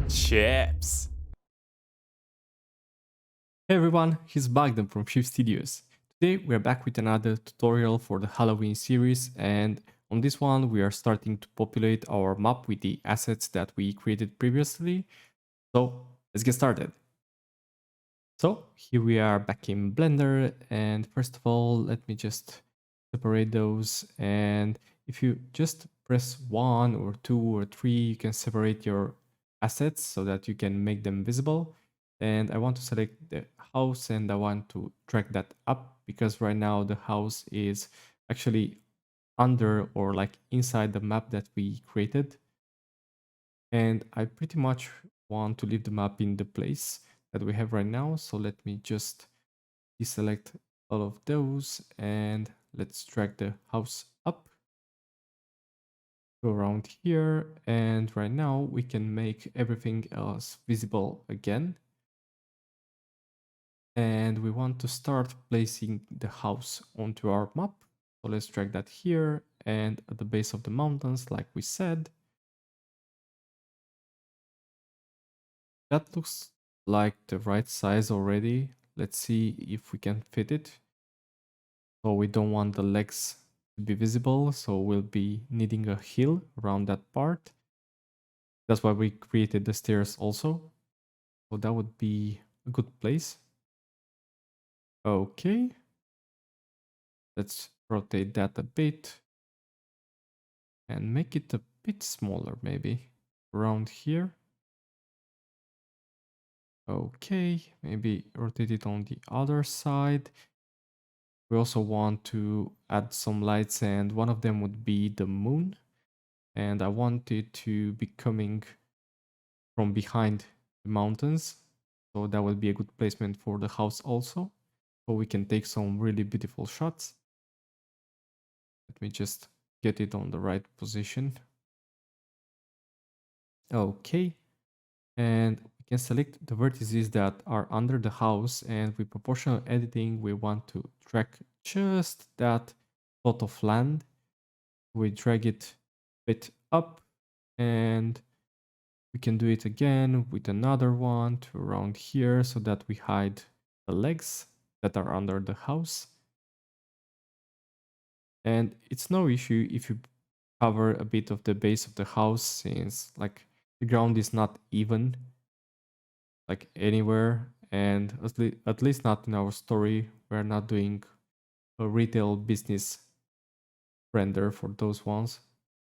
Chips. Hey everyone, here's Bogdan from Shift Studios. Today we are back with another tutorial for the Halloween series, and on this one we are starting to populate our map with the assets that we created previously. So let's get started. So here we are back in Blender, and first of all let me just separate those, and if you just press 1 or 2 or 3 you can separate your assets so that you can make them visible. And I want to select the house and I want to drag that up because right now the house is actually under or like inside the map that we created, and I pretty much want to leave the map in the place that we have right now. So let me just deselect all of those and let's drag the house up to around here. And right now we can make everything else visible again. And we want to start placing the house onto our map. So let's drag that here and at the base of the mountains, like we said. That looks like the right size already. Let's see if we can fit it. So we don't want the legs to be visible, so we'll be needing a hill around that part. That's why we created the stairs also. So that would be a good place. Okay. Let's rotate that a bit and make it a bit smaller maybe around here. Okay, maybe rotate it on the other side. We also want to add some lights, and one of them would be the moon. And I want it to be coming from behind the mountains. So that would be a good placement for the house also. So we can take some really beautiful shots. Let me just get it on the right position. Okay. And we can select the vertices that are under the house, and with proportional editing we want to track just that plot of land. We drag it a bit up, and we can do it again with another one to around here so that we hide the legs that are under the house. And it's no issue if you cover a bit of the base of the house, since like the ground is not even like anywhere, and at least not in our story. We're not doing a retail business render for those ones.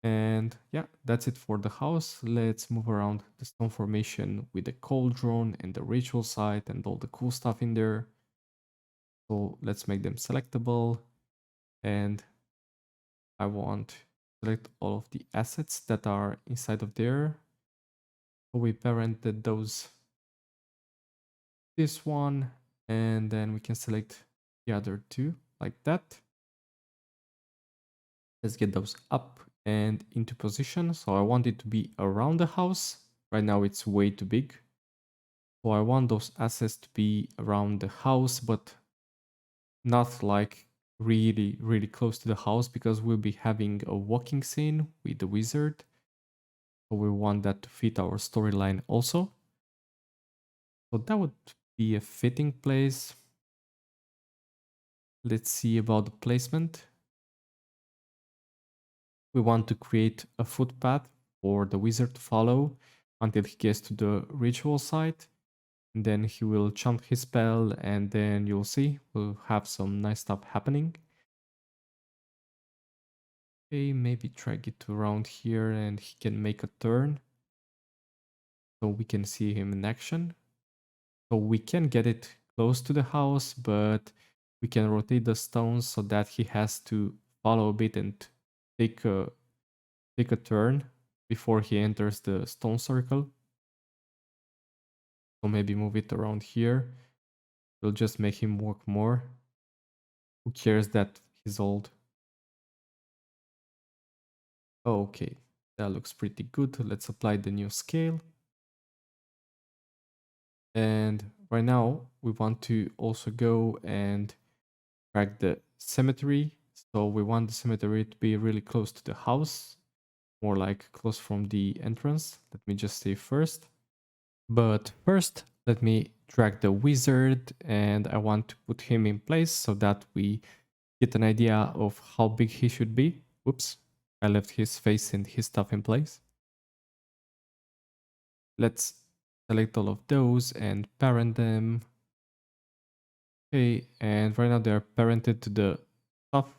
And yeah, that's it for the house. Let's move around the stone formation with the cauldron and the ritual site and all the cool stuff in there. So let's make them selectable, and I want to select all of the assets that are inside of there. So we parented those, this one, and then we can select the other two like that. Let's get those up and into position. So I want it to be around the house. Right now it's way too big. So I want those assets to be around the house, but not like really, really close to the house, because we'll be having a walking scene with the wizard. So we want that to fit our storyline also. So that would be a fitting place. Let's see about the placement. We want to create a footpath for the wizard to follow until he gets to the ritual site. And then he will chant his spell, and then you'll see we'll have some nice stuff happening. Okay, maybe drag it around here and he can make a turn so we can see him in action. So we can get it close to the house, but we can rotate the stones so that he has to follow a bit and take a turn before he enters the stone circle. So maybe move it around here. We'll just make him walk more. Who cares that he's old? Okay, that looks pretty good. Let's apply the new scale. And right now we want to also go and drag the cemetery. So we want the cemetery to be really close to the house. more like close from the entrance. Let me just save first. But first, let me drag the wizard, and I want to put him in place so that we get an idea of how big he should be. Whoops, I left his face and his stuff in place. Let's select all of those and parent them. Okay, and right now they are parented to the stuff.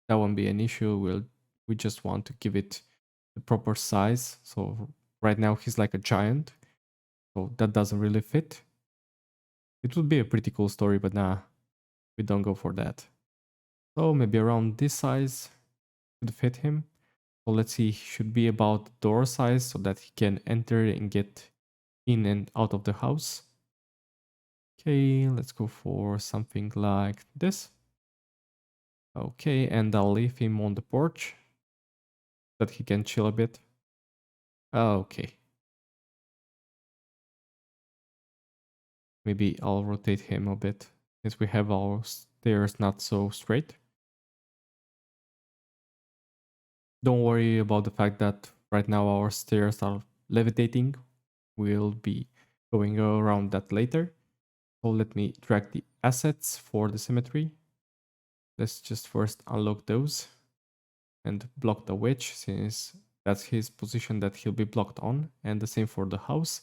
That won't be an issue. We just want to give it the proper size. So right now he's like a giant, so that doesn't really fit. It would be a pretty cool story, but nah, we don't go for that. So maybe around this size should fit him. So let's see, he should be about door size so that he can enter and get in and out of the house. Okay, let's go for something like this. Okay, and I'll leave him on the porch so that he can chill a bit. Okay. Maybe I'll rotate him a bit since we have our stairs not so straight. Don't worry about the fact that right now our stairs are levitating. We'll be going around that later. So let me drag the assets for the symmetry. Let's just first unlock those and block the witch since that's his position that he'll be blocked on, and the same for the house.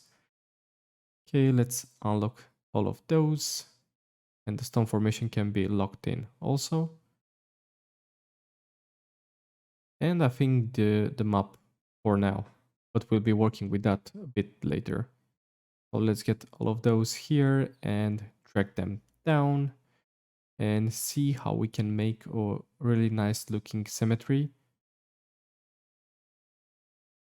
Okay, let's unlock all of those, and the stone formation can be locked in also. And I think the map for now, but we'll be working with that a bit later. So let's get all of those here and drag them down and see how we can make a really nice looking symmetry.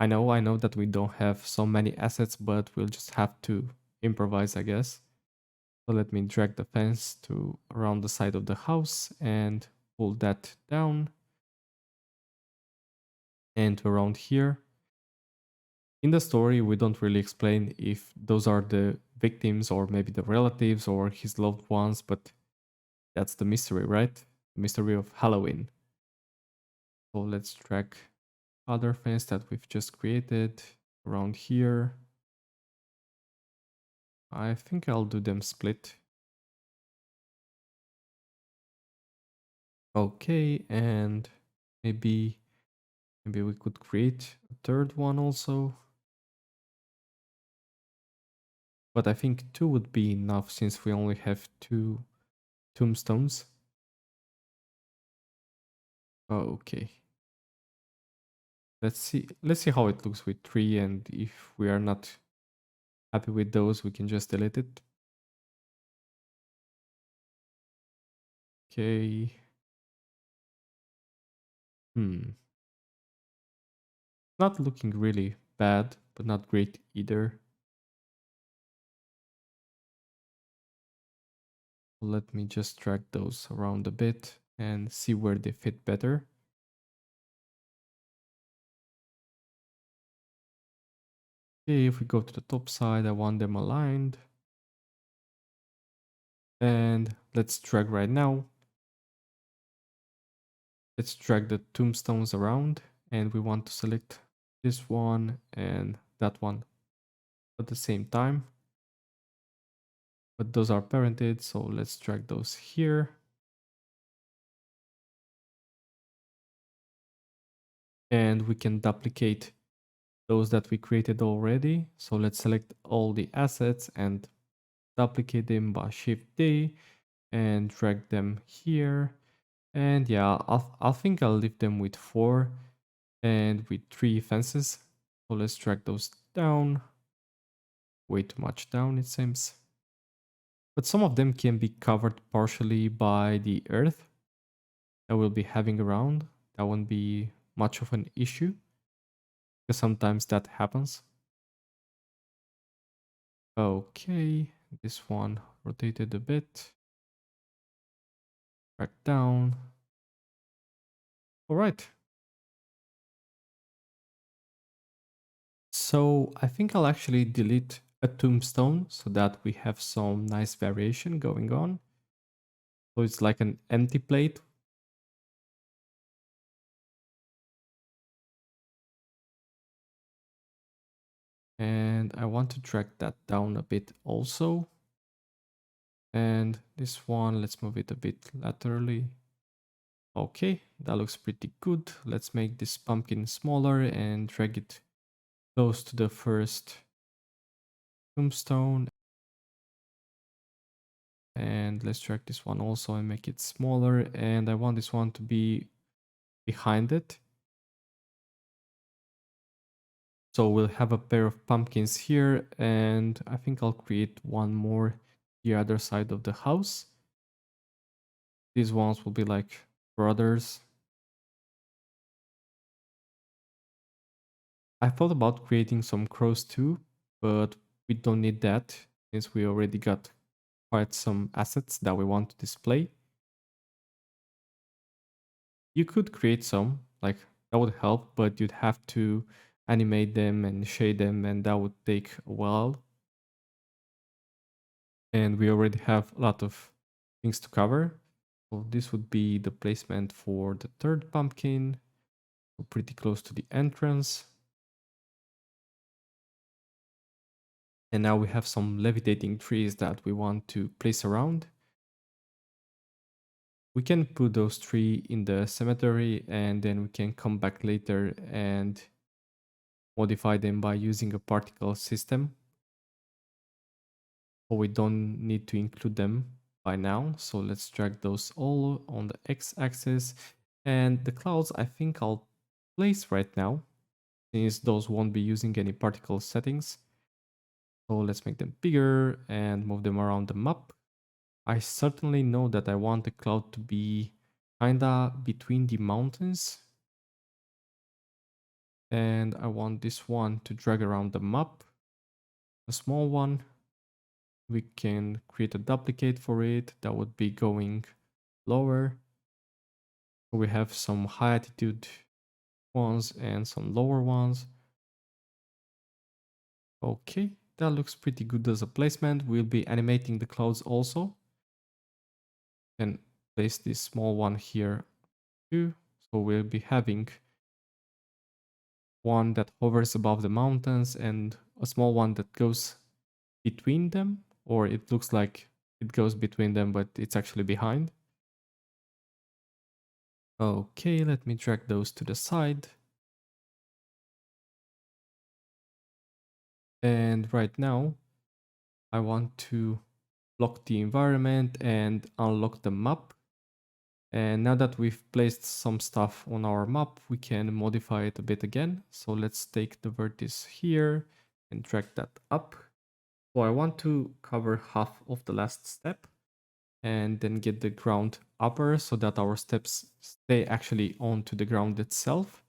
I know that we don't have so many assets, but we'll just have to improvise, I guess. So let me drag the fence to around the side of the house and pull that down and to around here. In the story, we don't really explain if those are the victims or maybe the relatives or his loved ones, but that's the mystery, right? The mystery of Halloween. So let's drag other fence that we've just created around here. I think I'll do them split. Okay, and maybe we could create a third one also. But I think 2 would be enough since we only have 2 tombstones. Okay. Let's see how it looks with 3, and if we are not happy with those, we can just delete it. Okay. Not looking really bad, but not great either. Let me just drag those around a bit and see where they fit better. Okay, if we go to the top side, I want them aligned. And let's drag right now. Let's drag the tombstones around, and we want to select this one and that one at the same time. But those are parented, so let's drag those here. And we can duplicate those that we created already. So let's select all the assets and duplicate them by Shift D and drag them here. And yeah, I think I'll leave them with 4 and with 3 fences. So let's drag those down. Way too much down, it seems. But some of them can be covered partially by the earth that we'll be having around. That won't be much of an issue, because sometimes that happens. Okay, this one rotated a bit. Back down. All right. So I think I'll actually delete a tombstone so that we have some nice variation going on. So it's like an empty plate. And I want to drag that down a bit also. And this one, let's move it a bit laterally. Okay, that looks pretty good. Let's make this pumpkin smaller and drag it close to the first tombstone. And let's drag this one also and make it smaller. And I want this one to be behind it. So we'll have a pair of pumpkins here, and I think I'll create one more the other side of the house. These ones will be like brothers. I thought about creating some crows too, but we don't need that since we already got quite some assets that we want to display. You could create some, like that would help, but you'd have to animate them and shade them, and that would take a while. And we already have a lot of things to cover. So this would be the placement for the third pumpkin, so pretty close to the entrance. And now we have some levitating trees that we want to place around. We can put those three in the cemetery and then we can come back later and modify them by using a particle system. So we don't need to include them by now. So let's drag those all on the x-axis. And the clouds, I think I'll place right now, since those won't be using any particle settings. So let's make them bigger and move them around the map. I certainly know that I want the cloud to be kinda between the mountains. And I want this one to drag around the map. A small one. We can create a duplicate for it that would be going lower. We have some high altitude ones and some lower ones. Okay, that looks pretty good as a placement. We'll be animating the clouds also. And place this small one here too. So we'll be having one that hovers above the mountains and a small one that goes between them, or it looks like it goes between them, but it's actually behind. Okay, let me drag those to the side. And right now, I want to lock the environment and unlock the map. And now that we've placed some stuff on our map, we can modify it a bit again. So let's take the vertex here and drag that up. So I want to cover half of the last step and then get the ground upper so that our steps stay actually onto the ground itself.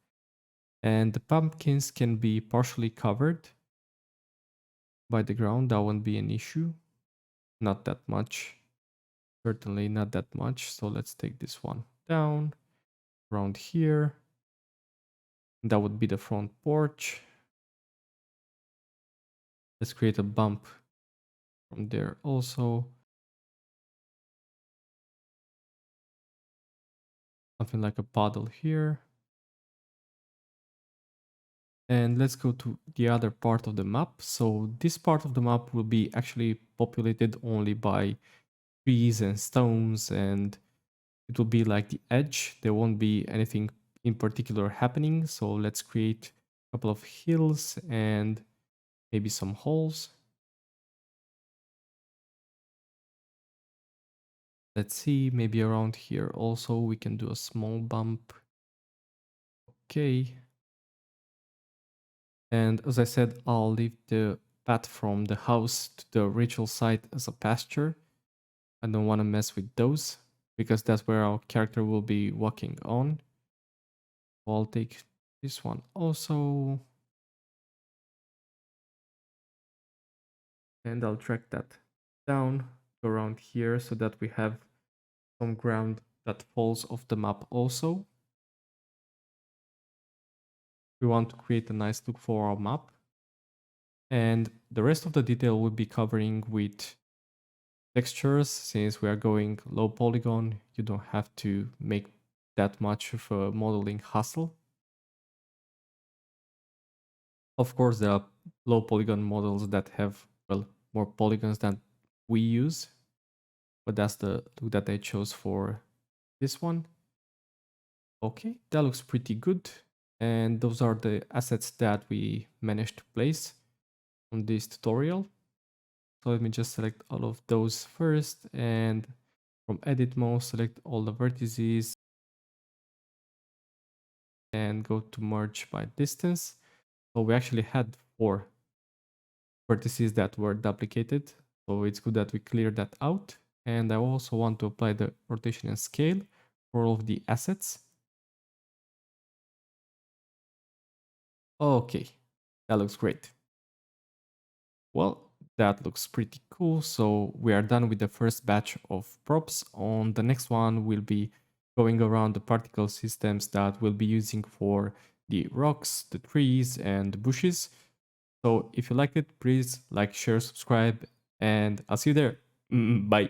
And the pumpkins can be partially covered by the ground. That won't be an issue. Not that much. Certainly not that much. So let's take this one down around here. That would be the front porch. Let's create a bump from there also. Something like a puddle here. And let's go to the other part of the map. So this part of the map will be actually populated only by trees and stones, and it will be like the edge. There won't be anything in particular happening. So let's create a couple of hills and maybe some holes. Let's see, maybe around here also we can do a small bump. Okay. And as I said, I'll leave the path from the house to the ritual site as a pasture. I don't want to mess with those because that's where our character will be walking on. I'll take this one also. And I'll drag that down around here so that we have some ground that falls off the map also. We want to create a nice look for our map. And the rest of the detail will be covering with textures. Since we are going low polygon, you don't have to make that much of a modeling hassle. Of course, there are low polygon models that have, well, more polygons than we use, but that's the look that I chose for this one. Okay, that looks pretty good. And those are the assets that we managed to place on this tutorial. So let me just select all of those first, and from edit mode, select all the vertices and go to merge by distance. So we actually had 4 vertices that were duplicated. So it's good that we clear that out. And I also want to apply the rotation and scale for all of the assets. Okay, that looks great. Well, that looks pretty cool. So we are done with the first batch of props. On the next one, we'll be going around the particle systems that we'll be using for the rocks, the trees, and the bushes. So if you liked it, please like, share, subscribe, and I'll see you there. Bye.